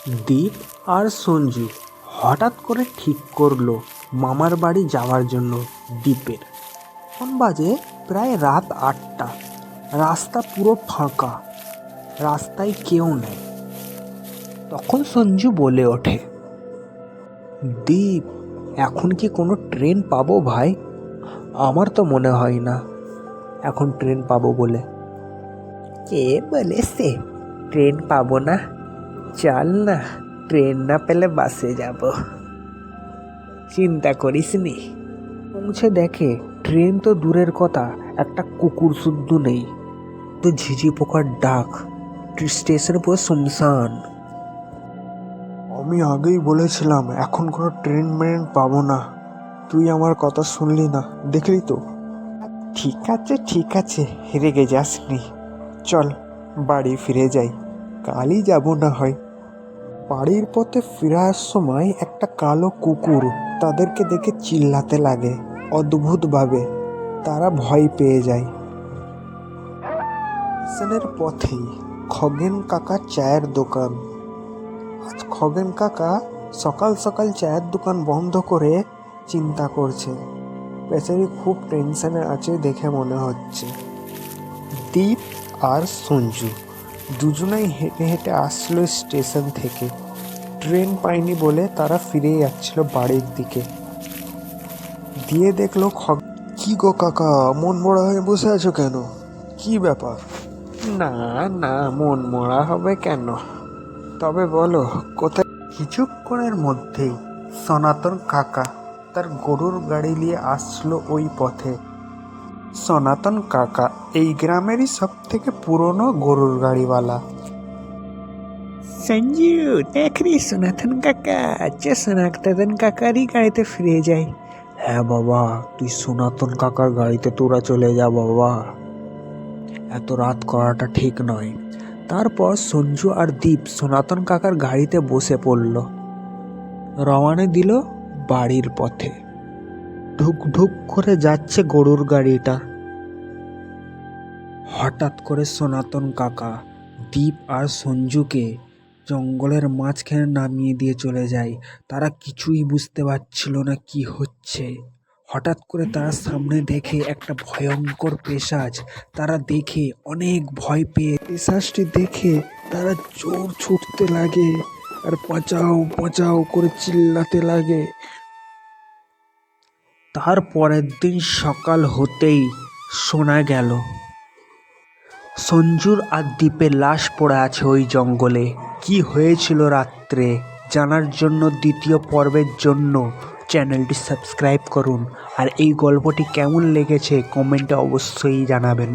দীপ আর সঞ্জু হঠাৎ করে ঠিক করলো মামার বাড়ি যাওয়ার জন্য দীপের। এখন বাজে প্রায় রাত 8টা। রাস্তা পুরো ফাঁকা, রাস্তায় কেউ নেই। তখন সঞ্জু বলে ওঠে, দীপ, এখন কি কোনো ট্রেন পাবো ভাই? আমার তো মনে হয় না এখন ট্রেন পাবো বলে। কে বলেছে ট্রেন পাবো না? চল না, ট্রেন না পেলে বাসে যাব। চিন্তা করিস নি। পৌঁছে দেখে ট্রেন তো দূরের কথা, একটা কুকুর শুদ্ধ নেই। তো ঝিঝি পোকার ডাক, স্টেশন পুরো শুনশান। আমি আগেই বলেছিলাম এখন কোনো ট্রেন মেন পাবো না। তুই আমার কথা শুনলি না, দেখলি তো। ঠিক আছে ঠিক আছে, রেগে যাসনি। চল বাড়ি ফিরে যাই, কালই যাব না হয়। বাড়ির পথে ফেরার সময় একটা কালো কুকুর তাদেরকে দেখে চিল্লাতে লাগে অদ্ভুতভাবে। তারা ভয় পেয়ে যায়। স্টেশনের পথেই খগেন কাকার চায়ের দোকান। আজ খগেন কাকা সকাল সকাল চায়ের দোকান বন্ধ করে চিন্তা করছে। বেচারি খুব টেনশনে আছে দেখে মনে হচ্ছে। দীপ আর সঞ্জু দুজনেই হেঁটে হেঁটে আসলো স্টেশন থেকে। ট্রেন পায়নি বলে তারা ফিরে যাচ্ছিল বাড়ির দিকে। দিয়ে দেখলো কি গো কাকা, মন মরা হয়ে বসে আছো কেন? কি ব্যাপার? না না, মন মরা হবে কেন? তবে বলো কোথায়? কিছুক্ষণের মধ্যেই সনাতন কাকা তার গরুর গাড়ি নিয়ে আসলো ওই পথে। সনাতন কাকা এই গ্রামেরই সব থেকে পুরনো গরুর গাড়িওয়ালা। সঞ্জু, দেখ রে সনাতন কাকা, সনাতন কাকারই গাড়িতে ফিরে যাই। হ্যাঁ বাবা, তুই সনাতন কাকার গাড়িতে তোরা চলে যা বাবা, এত রাত করাটা ঠিক নয়। তারপর সঞ্জু আর দীপ সনাতন কাকার গাড়িতে বসে পড়ল। রওয়ানা দিল বাড়ির পথে। ঢুক ঢুক করে যাচ্ছে গরুর গাড়িটা। হঠাৎ করে সনাতন কাকা দীপ আর সঞ্জুকে জঙ্গলের মাঝখানে নামিয়ে দিয়ে চলে যায়। তারা কিছুই বুঝতে পারছিল না কি হচ্ছে। হঠাৎ করে তারা সামনে দেখে একটা ভয়ঙ্কর পেশাচ। তারা দেখে অনেক ভয় পেয়ে পেশাচটি দেখে তারা জোর ছুটতে লাগে আর বাঁচাও বাঁচাও করে চিল্লাতে লাগে। তারপরের দিন সকাল হতেই শোনা গেল সঞ্জুর আর দ্বীপের লাশ পড়ে আছে ওই জঙ্গলে। কি হয়েছিল রাত্রে জানার জন্য দ্বিতীয় পর্বের জন্য চ্যানেলটি সাবস্ক্রাইব করুন। আর এই গল্পটি কেমন লেগেছে কমেন্টে অবশ্যই জানাবেন।